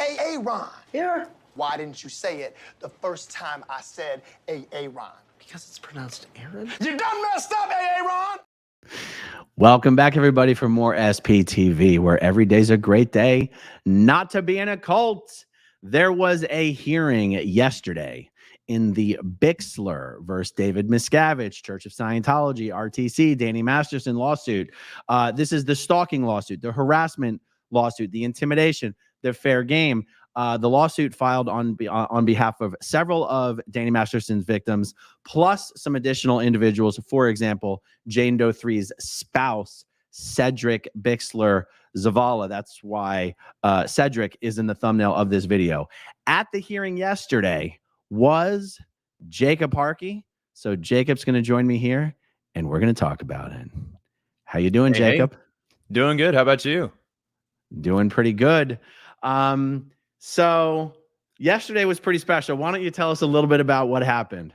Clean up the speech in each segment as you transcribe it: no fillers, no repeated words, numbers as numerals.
Aaron. Here. Why didn't you say it the first time I said Aaron? Because it's pronounced Aaron. You done messed up, Aaron. Welcome back, everybody, for more SPTV, where every day's a great day not to be in a cult. There was a hearing yesterday in the Bixler versus David Miscavige, Church of Scientology, RTC, Danny Masterson lawsuit. This is the stalking lawsuit, the harassment lawsuit, the intimidation, the fair game. The lawsuit filed on behalf of several of Danny Masterson's victims, plus some additional individuals. For example, Jane Doe 3's spouse, Cedric Bixler Zavala. That's why Cedric is in the thumbnail of this video. At the hearing yesterday was Jacob Harkey. So Jacob's going to join me here, and we're going to talk about it. How you doing, Jacob? Hey. Doing good. How about you? Doing pretty good. So yesterday was pretty special. Why don't you tell us a little bit about what happened?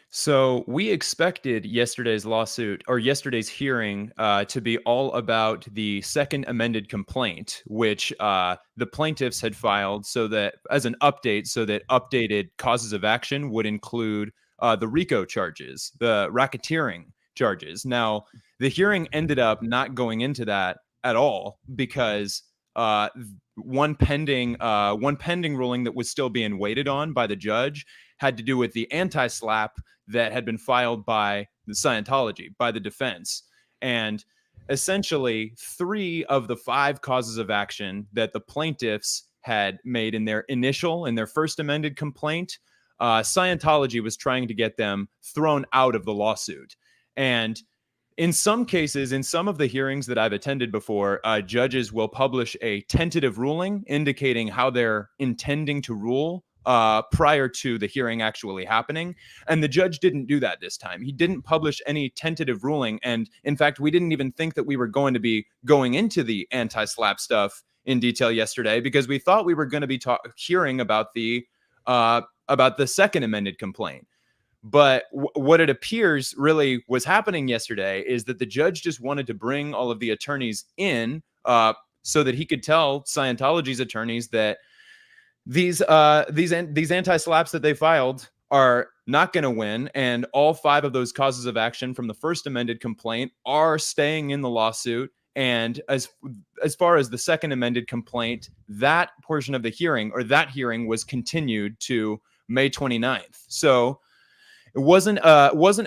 So we expected yesterday's lawsuit or yesterday's hearing to be all about the second amended complaint, which the plaintiffs had filed so that as an update, so that updated causes of action would include the RICO charges, the racketeering charges. Now, the hearing ended up not going into that at all because one pending ruling that was still being waited on by the judge had to do with the anti-slap that had been filed by the Scientology, by the defense. And essentially 3 of the 5 causes of action that the plaintiffs had made in their first amended complaint, Scientology was trying to get them thrown out of the lawsuit. And in some cases, in some of the hearings that I've attended before, judges will publish a tentative ruling indicating how they're intending to rule prior to the hearing actually happening. And the judge didn't do that this time. He didn't publish any tentative ruling. And in fact, we didn't even think that we were going to be going into the anti-slap stuff in detail yesterday because we thought we were going to be hearing about the second amended complaint. But what it appears really was happening yesterday is that the judge just wanted to bring all of the attorneys in so that he could tell Scientology's attorneys that these anti-slaps that they filed are not going to win, and all 5 of those causes of action from the first amended complaint are staying in the lawsuit. And as far as the second amended complaint, that portion of the hearing was continued to May 29th. So it wasn't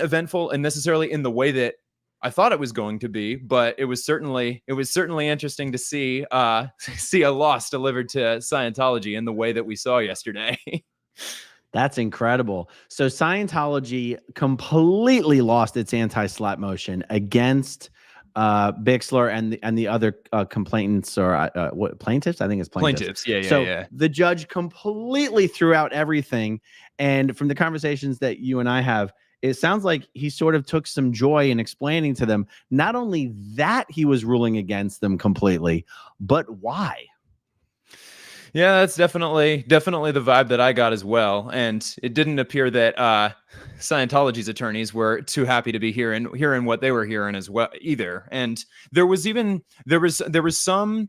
eventful and necessarily in the way that I thought it was going to be, but it was certainly interesting to see a loss delivered to Scientology in the way that we saw yesterday. That's incredible. So Scientology completely lost its anti-slap motion against Bixler and the other complainants or what plaintiffs? I think it's plaintiffs. Yeah. The judge completely threw out everything. And from the conversations that you and I have, it sounds like he sort of took some joy in explaining to them, not only that he was ruling against them completely, but why. Yeah, that's definitely the vibe that I got as well. And it didn't appear that Scientology's attorneys were too happy to be hearing what they were hearing as well either. And there was some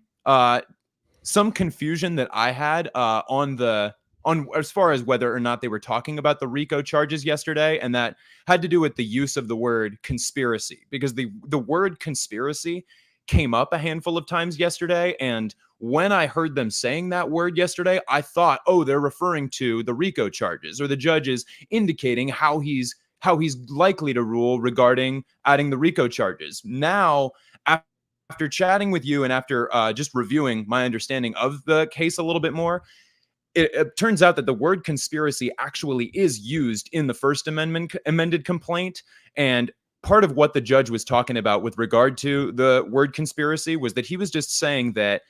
confusion that I had on as far as whether or not they were talking about the RICO charges yesterday, and that had to do with the use of the word conspiracy, because the word conspiracy came up a handful of times yesterday. And when I heard them saying that word yesterday, I thought, oh, they're referring to the RICO charges, or the judge is indicating how he's likely to rule regarding adding the RICO charges. Now, after chatting with you and after just reviewing my understanding of the case a little bit more, it turns out that the word conspiracy actually is used in the first amended complaint. And part of what the judge was talking about with regard to the word conspiracy was that he was just saying that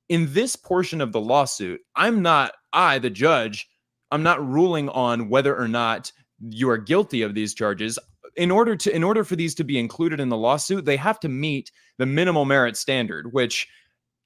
in this portion of the lawsuit, the judge, I'm not ruling on whether or not you are guilty of these charges. In order for these to be included in the lawsuit, they have to meet the minimal merit standard, which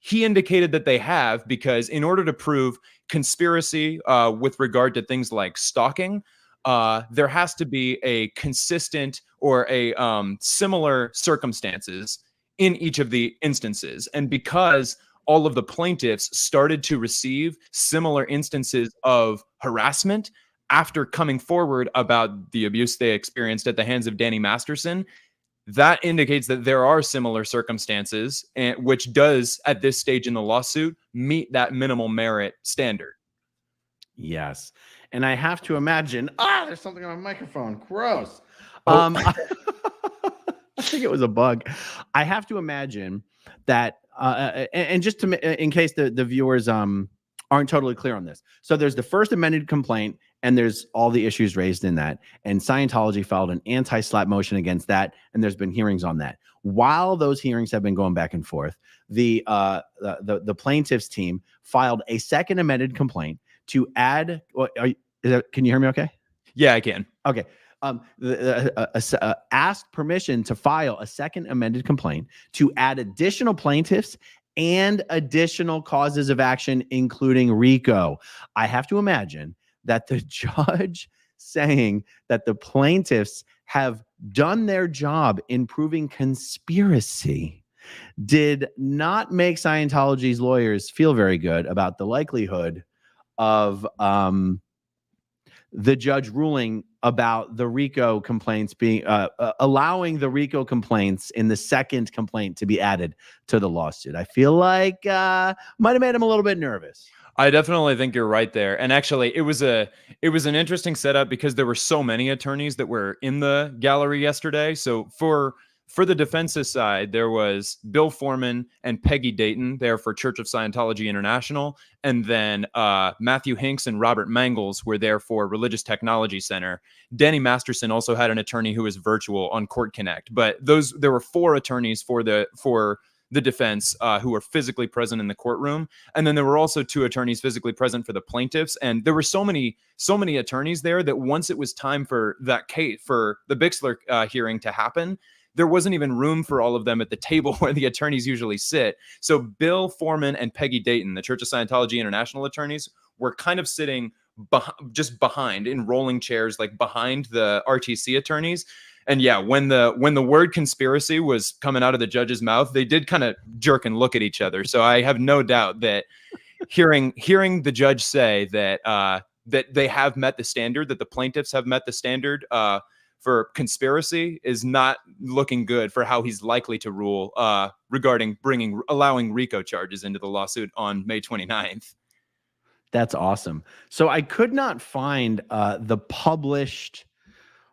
he indicated that they have, because in order to prove conspiracy with regard to things like stalking, there has to be a consistent or a similar circumstances in each of the instances. And because all of the plaintiffs started to receive similar instances of harassment after coming forward about the abuse they experienced at the hands of Danny Masterson. That indicates that there are similar circumstances, and which does, at this stage in the lawsuit, meet that minimal merit standard. Yes. And I have to imagine, there's something on my microphone. Gross. Oh. I think it was a bug. I have to imagine that, and just to, in case the viewers aren't totally clear on this. So there's the first amended complaint, and there's all the issues raised in that. And Scientology filed an anti-SLAPP motion against that, and there's been hearings on that. While those hearings have been going back and forth, the plaintiffs team filed a second amended complaint to add. Can you hear me okay? Yeah, I can. Okay. Asked permission to file a second amended complaint to add additional plaintiffs and additional causes of action, including RICO. I have to imagine that the judge saying that the plaintiffs have done their job in proving conspiracy did not make Scientology's lawyers feel very good about the likelihood of the judge ruling about the RICO complaints being allowing the RICO complaints in the second complaint to be added to the lawsuit. I feel like might have made him a little bit nervous. I definitely think you're right there. And actually, it was an interesting setup because there were so many attorneys that were in the gallery yesterday. So for the defense's side, there was Bill Foreman and Peggy Dayton there for Church of Scientology International. And then Matthew Hinks and Robert Mangels were there for Religious Technology Center. Danny Masterson also had an attorney who was virtual on Court Connect. But there were 4 attorneys for the defense who were physically present in the courtroom. And then there were also 2 attorneys physically present for the plaintiffs. And there were so many attorneys there that once it was time for that case, for the Bixler hearing to happen, there wasn't even room for all of them at the table where the attorneys usually sit. So Bill Foreman and Peggy Dayton, the Church of Scientology International attorneys, were kind of sitting just behind in rolling chairs, like behind the RTC attorneys. And yeah, when the word conspiracy was coming out of the judge's mouth, they did kind of jerk and look at each other. So I have no doubt that hearing the judge say that that they have met the standard, that the plaintiffs have met the standard for conspiracy, is not looking good for how he's likely to rule regarding allowing RICO charges into the lawsuit on May 29th. That's awesome. So I could not find the published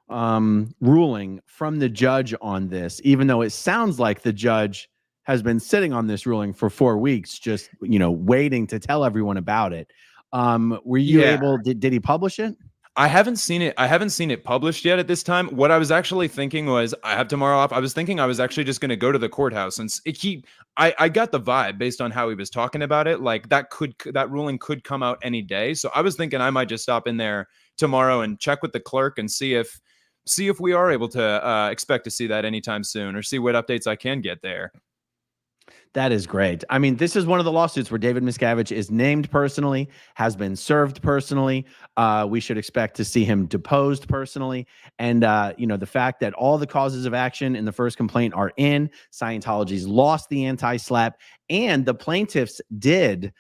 ruling from the judge on this, even though it sounds like the judge has been sitting on this ruling for 4 weeks, just, waiting to tell everyone about it. Were you able, did he publish it? I haven't seen it published yet at this time. What I was actually thinking was, I have tomorrow off. I was thinking I was actually just going to go to the courthouse, and I got the vibe based on how he was talking about it. Like that ruling could come out any day. So I was thinking I might just stop in there tomorrow and check with the clerk and see if we are able to expect to see that anytime soon, or see what updates I can get there. That is great. I mean, this is one of the lawsuits where David Miscavige is named personally, has been served personally. We should expect to see him deposed personally. And, the fact that all the causes of action in the first complaint are in, Scientology's lost the anti-SLAPP, and the plaintiffs did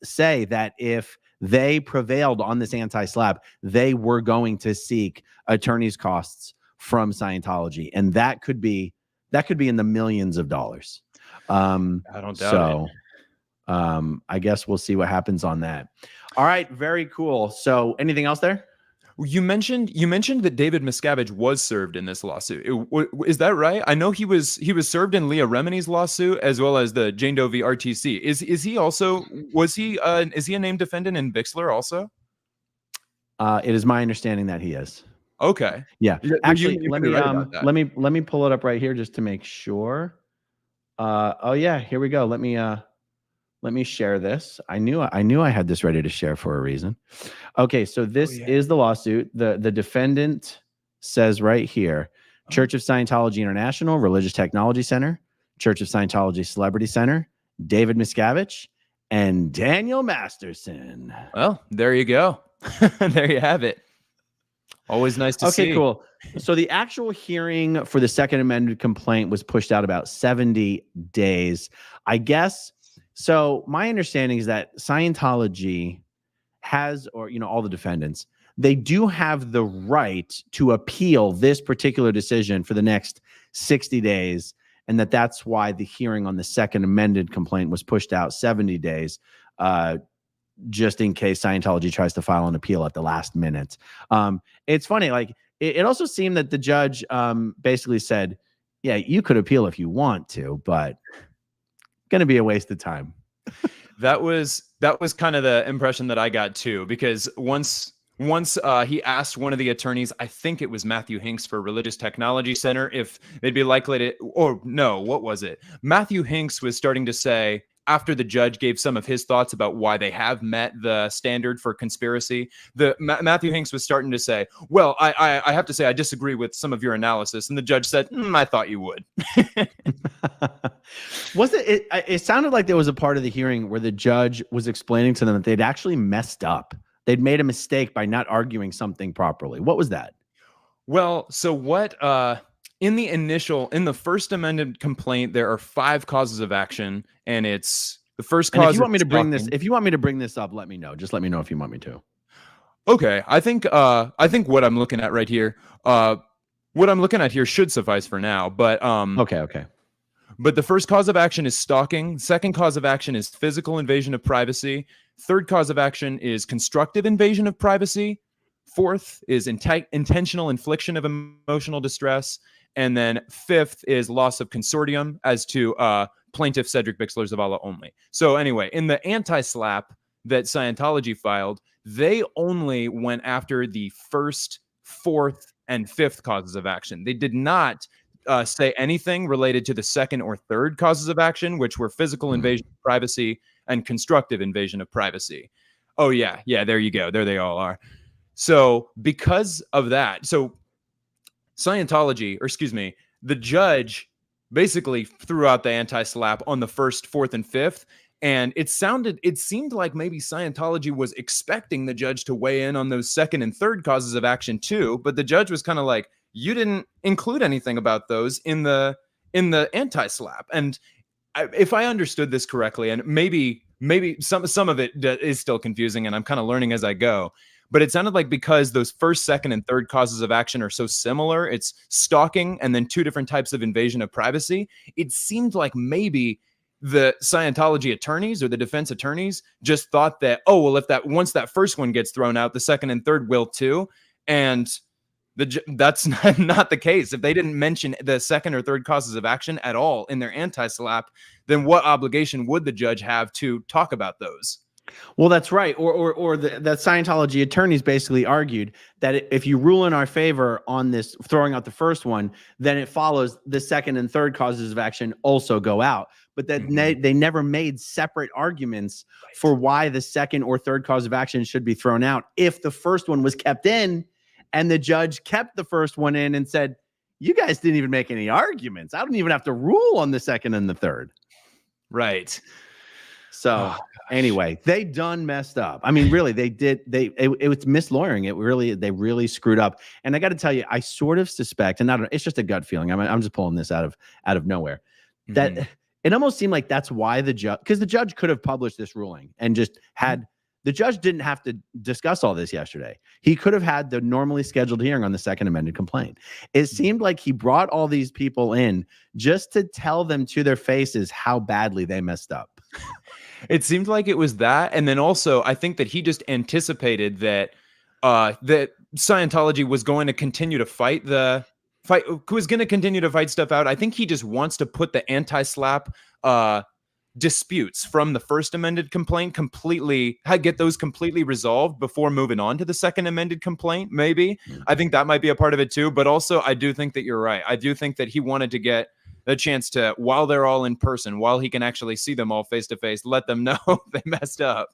say that if they prevailed on this anti-SLAPP, they were going to seek attorney's costs from Scientology. And that could be in the millions of dollars. I don't doubt it. I guess we'll see what happens on that. All right, very cool. So anything else there? You mentioned that David Miscavige was served in this lawsuit. Is that right? I know he was served in Leah Remini's lawsuit, as well as the Jane Doe v. RTC. Is he a named defendant in Bixler also? It is my understanding that he is. Okay. Yeah. Actually, let me pull it up right here just to make sure. Oh yeah, here we go. Let me share this. I knew I had this ready to share for a reason. Okay, so this is the lawsuit. The defendant says right here, Church of Scientology International, Religious Technology Center, Church of Scientology Celebrity Center, David Miscavige, and Daniel Masterson. Well, there you go. There you have it. Always nice to see. Okay, cool. So the actual hearing for the second amended complaint was pushed out about 70 days. I guess So my understanding is that Scientology has, or all the defendants, they do have the right to appeal this particular decision for the next 60 days, and that's why the hearing on the second amended complaint was pushed out 70 days, just in case Scientology tries to file an appeal at the last minute. It's funny, like it also seemed that the judge basically said, yeah, you could appeal if you want to, but going to be a waste of time. That was kind of the impression that I got too, because once he asked one of the attorneys, I think it was Matthew Hinks for Religious Technology Center, if they'd be likely to, or no, what was it? Matthew Hinks was starting to say, after the judge gave some of his thoughts about why they have met the standard for conspiracy, Matthew Hinks was starting to say, well, I have to say I disagree with some of your analysis. And the judge said, I thought you would. It sounded like there was a part of the hearing where the judge was explaining to them that they'd actually messed up. They'd made a mistake by not arguing something properly. What was that? Well, so what, in the first amended complaint, there are 5 causes of action, and it's the first cause. And if you want me to bring this up, let me know. Just let me know if you want me to. Okay. I think what I'm looking at right here, should suffice for now, but, okay. But the first cause of action is stalking. Second cause of action is physical invasion of privacy. Third cause of action is constructive invasion of privacy. Fourth is intentional infliction of emotional distress. And then fifth is loss of consortium as to plaintiff Cedric Bixler Zavala only. So anyway, in the anti-SLAPP that Scientology filed, they only went after the first, fourth, and fifth causes of action. They did not say anything related to the second or third causes of action, which were physical invasion of privacy and constructive invasion of privacy. Oh, yeah, there you go. There they all are. So because of that, the judge basically threw out the anti-SLAPP on the first, fourth, and fifth. And it seemed like maybe Scientology was expecting the judge to weigh in on those second and third causes of action too. But the judge was kind of like, you didn't include anything about those in the anti-SLAPP. And if I understood this correctly, and maybe some of it is still confusing and I'm kind of learning as I go, but it sounded like because those first, second, and third causes of action are so similar, it's stalking and then 2 different types of invasion of privacy. It seemed like maybe the Scientology attorneys or the defense attorneys just thought that, oh, well, once that first one gets thrown out, the second and third will too. And that's not the case. If they didn't mention the second or third causes of action at all in their anti-SLAPP, then what obligation would the judge have to talk about those? Well, that's right. Or the Scientology attorneys basically argued that if you rule in our favor on this throwing out the first one, then it follows the second and third causes of action also go out. But that they never made separate arguments for why the second or third cause of action should be thrown out if the first one was kept in. And the judge kept the first one in and said, you guys didn't even make any arguments. I don't even have to rule on the second and the third. Right. So anyway, they done messed up. I mean, really, they did. It was mislawyering. They really screwed up. And I got to tell you, I sort of suspect, and I don't know, it's just a gut feeling. I'm just pulling this out of nowhere. That it almost seemed like that's why because the judge could have published this ruling and just had. The judge didn't have to discuss all this yesterday. He could have had the normally scheduled hearing on the second amended complaint. It seemed like he brought all these people in just to tell them to their faces how badly they messed up. It seemed like it was that. And then also, I think that he just anticipated that that Scientology was going to continue to fight stuff out. I think he just wants to put the anti-SLAPP disputes from the first amended complaint get those completely resolved before moving on to the second amended complaint. Maybe I think that might be a part of it too, but also I do think that you're right. I do think that he wanted to get the chance to, while they're all in person, while he can actually see them all face to face, let them know they messed up.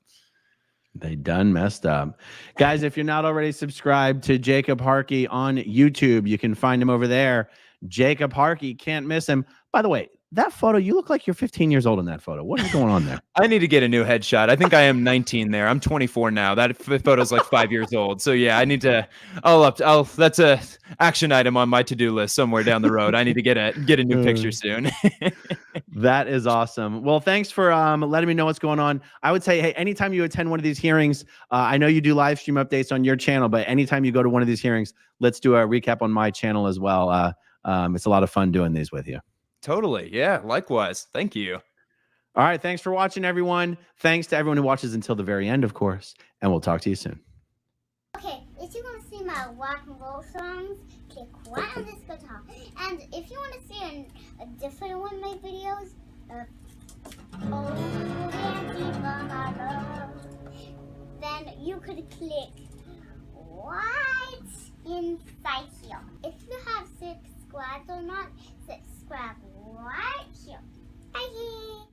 They done messed up. Guys, if you're not already subscribed to Jacob Harkey on YouTube, you can find him over there. Jacob Harkey, can't miss him. By the way, that photo, you look like you're 15 years old in that photo. What is going on there? I need to get a new headshot. I think I am 19 there. I'm 24 now. That photo's like 5 years old. So yeah, I need to. That's a action item on my to-do list somewhere down the road. I need to get a new picture soon. That is awesome. Well, thanks for letting me know what's going on. I would say, hey, anytime you attend one of these hearings, I know you do live stream updates on your channel, but anytime you go to one of these hearings, let's do a recap on my channel as well. It's a lot of fun doing these with you. Totally. Yeah. Likewise. Thank you. All right. Thanks for watching, everyone. Thanks to everyone who watches until the very end, of course. And we'll talk to you soon. Okay, if you want to see my rock and roll songs, click right on this guitar. And if you want to see a different one of my videos, oh, Nancy, my love, then you could click right inside here. If you have subscribed or not, subscribe right here. Bye.